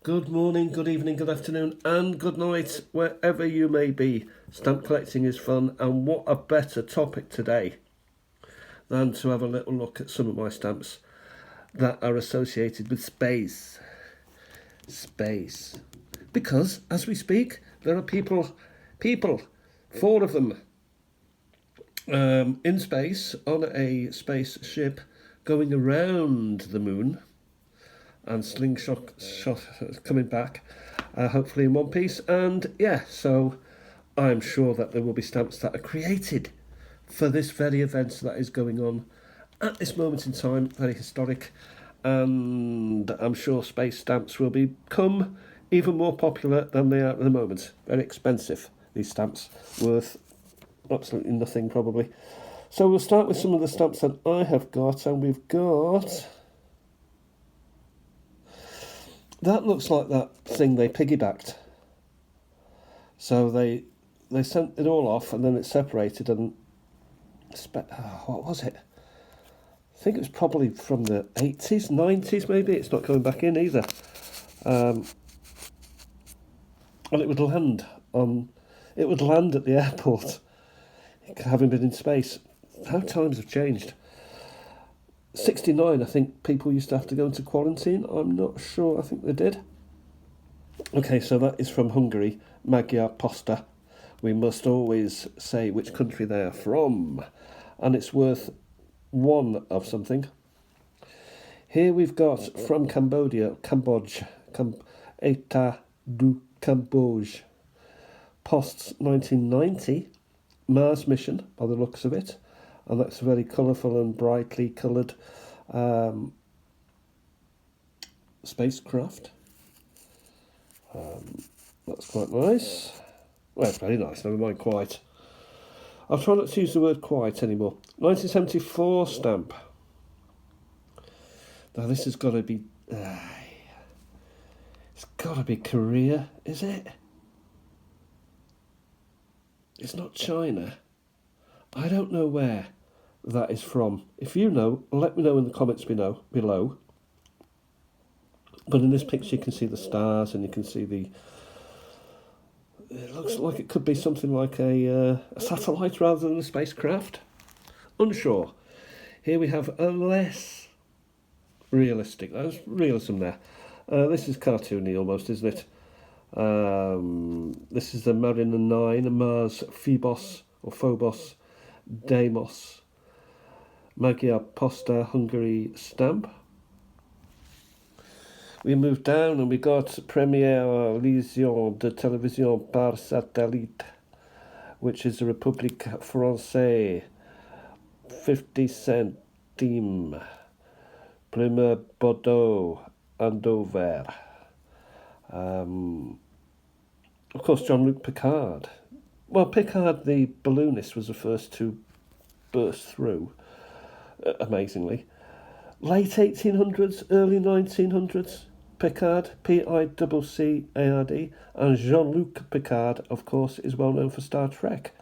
Good morning, good evening, good afternoon, and good night, wherever you may be. Stamp collecting is fun, and what a better topic today than to have a little look at some of my stamps that are associated with space. Space. Because, as we speak, there are people, 4 of them, in space, on a spaceship, going around the moon, and slingshot coming back, hopefully in one piece. And yeah, so I'm sure that there will be stamps that are created for this very event that is going on at this moment in time, very historic. And I'm sure space stamps will become even more popular than they are at the moment. Very expensive, these stamps, worth absolutely nothing probably. So we'll start with some of the stamps that I have got, and we've got... That looks like that thing they piggybacked. So they sent it all off, and then it separated, and what was it? I think it was probably from the 80s, 90s maybe. It's not coming back in either. And it would land at the airport, having been in space. How times have changed. 69, I think people used to have to go into quarantine. I'm not sure. I think they did. Okay, so that is from Hungary, Magyar Posta. We must always say which country they are from, and it's worth 1 of something. Here we've got from Cambodia, État du Cambodge, Post's 1990 Mars mission, by the looks of it. And that's a very colourful and brightly coloured spacecraft. That's quite nice. Well, it's very nice, never mind quite. I'll try not to use the word quite anymore. 1974 stamp. Now this has got to be... it's got to be Korea, is it? It's not China. I don't know where that is from. If you know, let me know in the comments below. But in this picture you can see the stars, and you can see it looks like it could be something like a satellite rather than a spacecraft. Unsure. Here we have a less realistic, there's realism there. This is cartoony almost, isn't it? This is the Mariner 9, Mars Phobos Deimos, Magyar Posta, Hungary stamp. We move down and we got Première Vision de Télévision par Satellite, which is the République Française, 50 centimes, Plume Bordeaux, Andover. Of course, Jean-Luc Picard. Well, Picard, the balloonist, was the first to burst through, amazingly. Late 1800s, early 1900s, Picard, P-I-C-C-A-R-D, and Jean-Luc Picard, of course, is well known for Star Trek.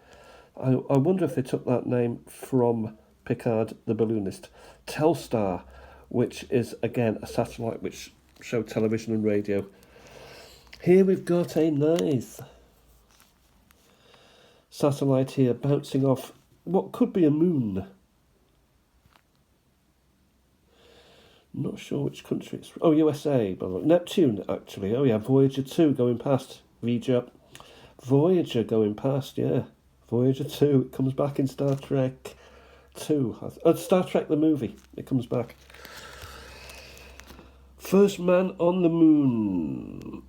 I wonder if they took that name from Picard, the balloonist. Telstar, which is, again, a satellite which showed television and radio. Here we've got a nice satellite here bouncing off what could be a moon. Not sure which country it's from. Oh, USA, by the way. Neptune, actually. Oh, yeah, Voyager 2 going past. Voyager going past, yeah. Voyager 2, it comes back in Star Trek 2. Star Trek the movie, it comes back. First man on the moon.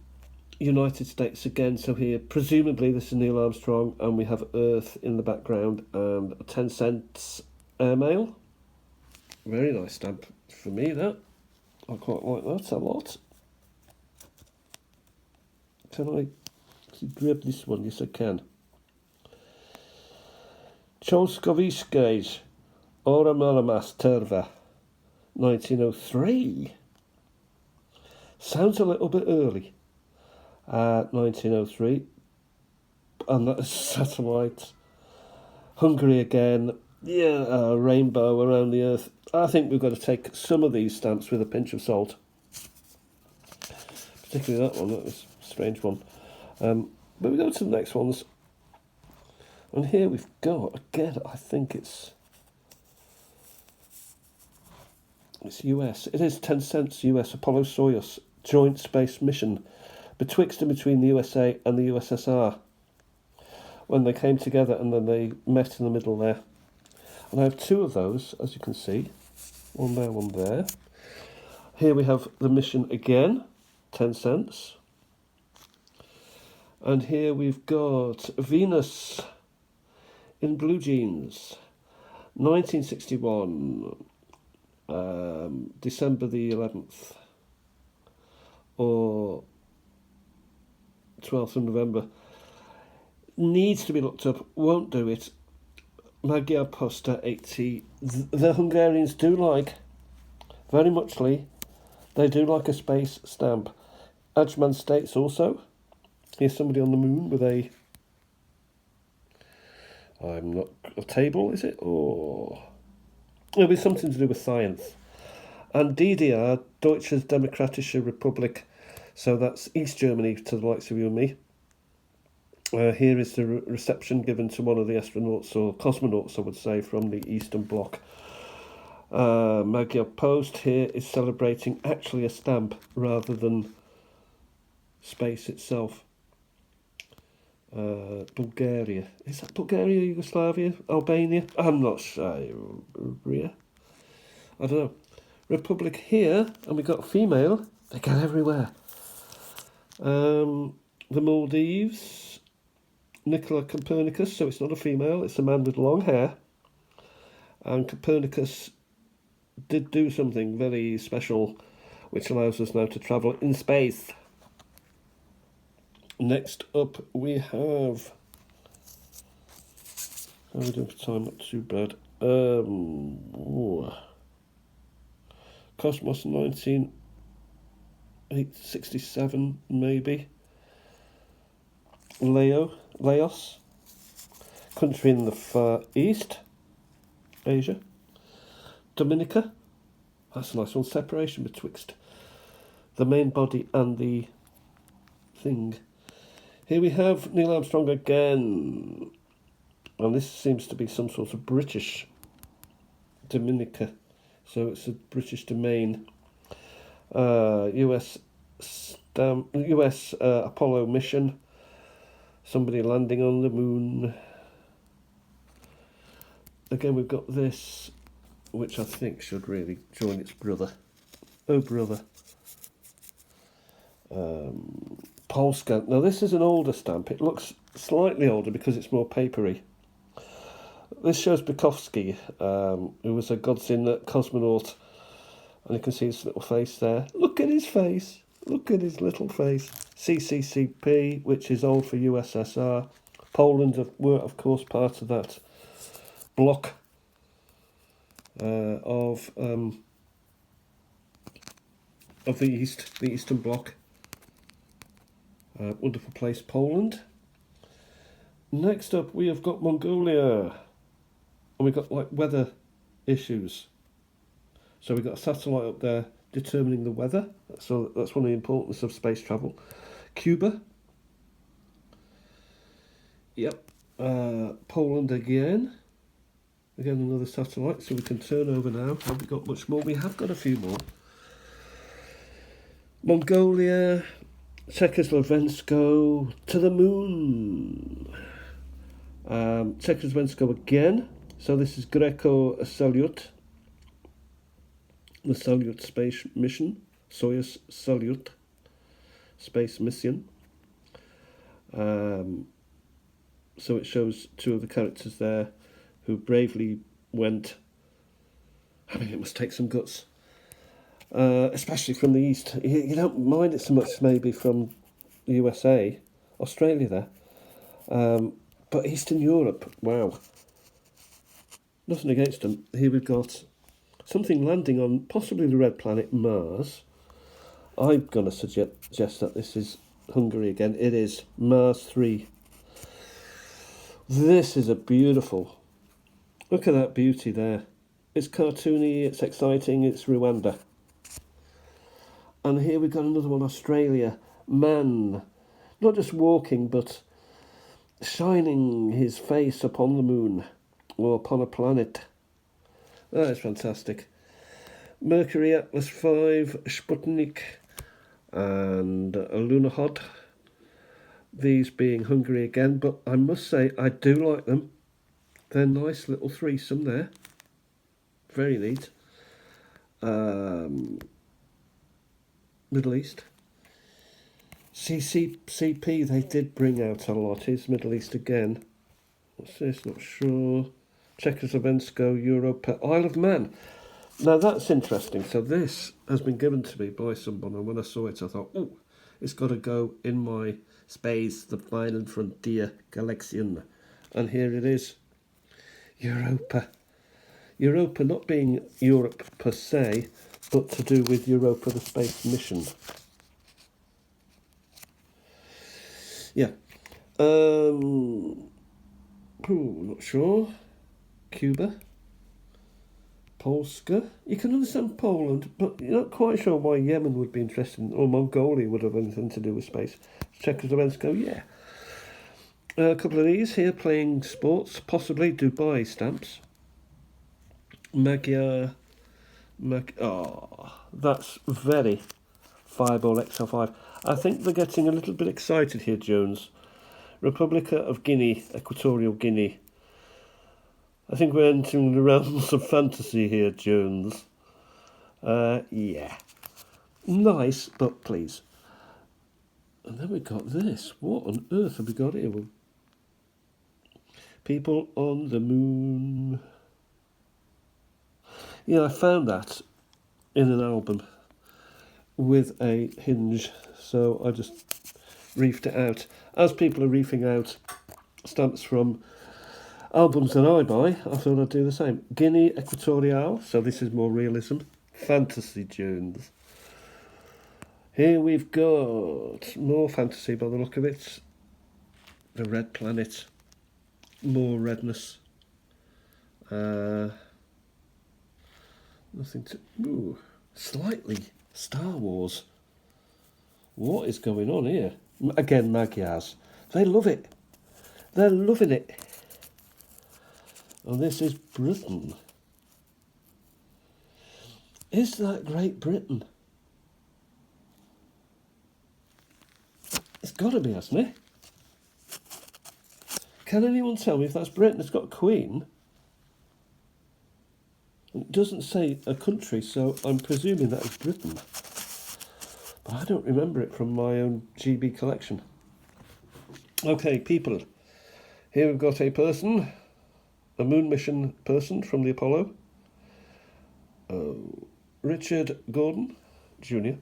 United States again, so here presumably this is Neil Armstrong, and we have Earth in the background and a 10 cents airmail. Very nice stamp for me, that. I quite like that a lot. Can I grab this one? Yes, I can. Cholskoviskej, Oromalamas Terva, 1903. Sounds a little bit early. 1903, and that's satellite. Hungary again, yeah, a rainbow around the Earth. I think we've got to take some of these stamps with a pinch of salt. particularly that one. That was a strange one. But we go to the next ones. And here we've got, again, I think it's US. It is 10 cents US Apollo-Soyuz joint space mission betwixt and between the USA and the USSR, when they came together and then they met in the middle there. And I have two of those, as you can see. One there, one there. Here we have the mission again, 10 cents. And here we've got Venus in blue jeans, 1961, December the 11th, or 12th of November. Needs to be looked up, won't do it. Magyar Posta 80. The Hungarians do like, very muchly, they do like a space stamp. Ajman states also, here's somebody on the moon with a, a table, is it? Or it'll be something to do with science. And DDR, Deutsches Demokratische Republik, so that's East Germany to the likes of you and me. Here is the reception given to one of the astronauts, or cosmonauts I would say, from the Eastern Bloc. Magyar Post here is celebrating actually a stamp rather than space itself. Bulgaria. Is that Bulgaria, Yugoslavia, Albania? I'm not sure. I don't know. Republic here, and we got female. They go everywhere. The Maldives, Nicola Copernicus, so it's not a female, it's a man with long hair. And Copernicus did do something very special, which allows us now to travel in space. Next up we have, how are we doing for time? Not too bad. Cosmos 1967 maybe. Laos, country in the Far East, Asia. Dominica, that's a nice one, separation betwixt the main body and the thing. Here we have Neil Armstrong again, and this seems to be some sort of British Dominica, so it's a British domain. US Apollo mission, somebody landing on the moon. Again, we've got this, which I think should really join its brother. Oh, brother. Polska. Now, this is an older stamp. It looks slightly older because it's more papery. This shows Bukowski, who was a godsend cosmonaut. And you can see his little face there. Look at his face. Look at his little face. CCCP, which is old for USSR. Poland were, of course, part of that bloc of the East, the Eastern Bloc. Wonderful place, Poland. Next up, we have got Mongolia, and we've got like weather issues. So we've got a satellite up there determining the weather. So that's one of the importance of space travel. Cuba. Yep. Poland again. Again, another satellite. So we can turn over now. Have we got much more? We have got a few more. Mongolia. Czechoslovensko to the moon. Czechoslovensko again. So this is Greco Salyut. The Salyut space mission. Soyuz Salyut space mission. So it shows two of the characters there who bravely went. I mean, it must take some guts. Especially from the East. You don't mind it so much maybe from the USA, Australia there. But Eastern Europe, wow. Nothing against them. Here we've got something landing on possibly the red planet Mars. I'm going to suggest that this is Hungary again. It is Mars 3. This is a beautiful... Look at that beauty there. It's cartoony, it's exciting, it's Rwanda. And here we've got another one, Australia. man, not just walking, but shining his face upon the moon or upon a planet. That is fantastic. Mercury Atlas 5, Sputnik, and Lunokhod. These being Hungary again, but I must say I do like them. They're nice little threesome there. Very neat. Middle East. CCP, they did bring out a lot. Here's Middle East again. What's this? Not sure. Czechoslovakia, Europa, Isle of Man. Now that's interesting. So this has been given to me by someone, and when I saw it, I thought, oh, it's got to go in my space, the final frontier, Galaxian. And here it is. Europa. Europa not being Europe per se, but to do with Europa, the space mission. Yeah. Not sure. Cuba. Polska. You can understand Poland, but you're not quite sure why Yemen would be interested in, or Mongolia would have anything to do with space. Czechoslovakia, yeah. A couple of these here playing sports, possibly Dubai stamps. Magyar. That's very Fireball XL5. I think they're getting a little bit excited here, Jones. Republica of Guinea, Equatorial Guinea. I think we're entering the realms of fantasy here, Jones. Yeah. Nice, but please. And then we got this. What on earth have we got here? People on the moon. Yeah, I found that in an album with a hinge, so I just reefed it out. As people are reefing out stamps from albums that I buy, I thought I'd do the same. Guinea Equatorial, so this is more realism. Fantasy tunes. Here we've got more fantasy by the look of it. The Red Planet. More redness. Nothing to... Ooh, slightly Star Wars. What is going on here? Again, Magyars. They love it. They're loving it. And this is Britain. Is that Great Britain? It's got to be, hasn't it? Can anyone tell me if that's Britain? It's got a queen. It doesn't say a country, so I'm presuming that is Britain. But I don't remember it from my own GB collection. Okay, people. Here we've got a person, a moon mission person from the Apollo. Richard Gordon, Jr.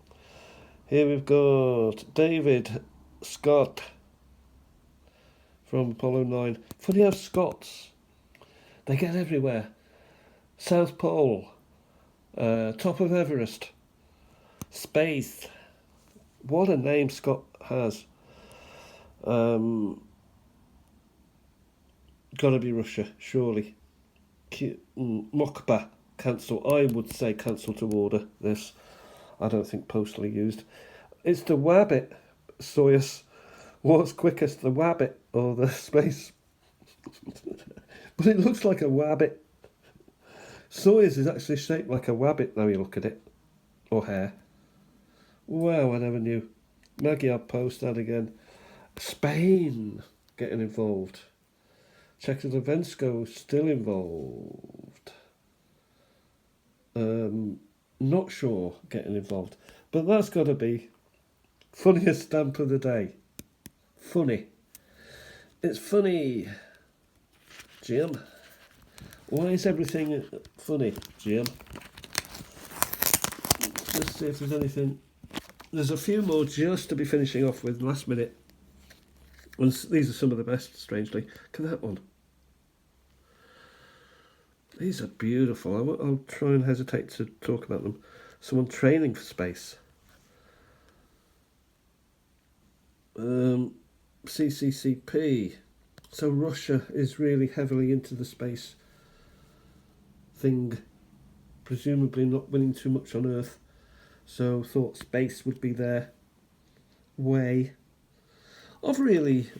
Here we've got David Scott from Apollo 9. Funny how Scots, they get everywhere. South Pole, top of Everest, space. What a name Scott has. Gotta be Russia, surely. Mokba, cancel. I would say cancel to order this. I don't think postally used. It's the Wabbit, Soyuz. What's quickest, the Wabbit or the space? But it looks like a Wabbit. Soyuz is actually shaped like a wabbit, now you look at it. Or hare. Wow, I never knew. Magyar post that again. Spain getting involved. Czechoslovakia still involved. Not sure getting involved. But that's got to be funniest stamp of the day. Funny. It's funny, Jim. Why is everything funny, Jim? Let's see if there's anything. There's a few more just to be finishing off with last minute. And these are some of the best, strangely. Look at that one. These are beautiful. I'll try and hesitate to talk about them. Someone training for space. CCCP. So Russia is really heavily into the space thing, presumably not winning too much on Earth, so thought space would be their way of really,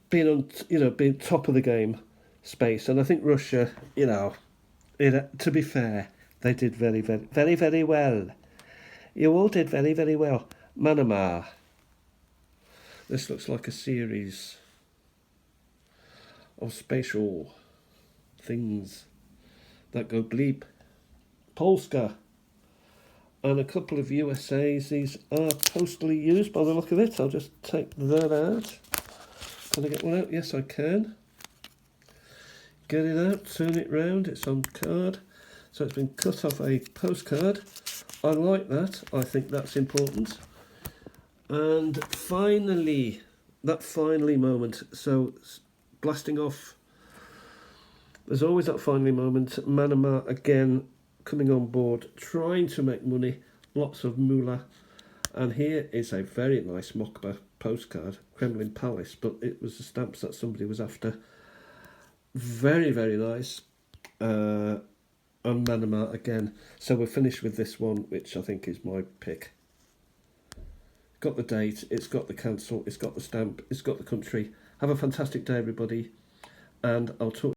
being on, being top of the game space. And I think Russia, to be fair, they did very, very, very, very well. You all did very, very well. Manama. This looks like a series of spatial things that go bleep. Polska. And a couple of USAs. These are postally used by the look of it. I'll just take that out. Can I get one out? Yes, I can. Get it out, turn it round. It's on card. So it's been cut off a postcard. I like that. I think that's important. And finally, that finally moment. So blasting off. There's always that finally moment. Manama again coming on board, trying to make money, lots of moolah. And here is a very nice Mokba postcard, Kremlin Palace, but it was the stamps that somebody was after. Very, very nice. On Manama again. So we're finished with this one, which I think is my pick. Got the date, it's got the cancel, it's got the stamp, it's got the country. Have a fantastic day, everybody, and I'll talk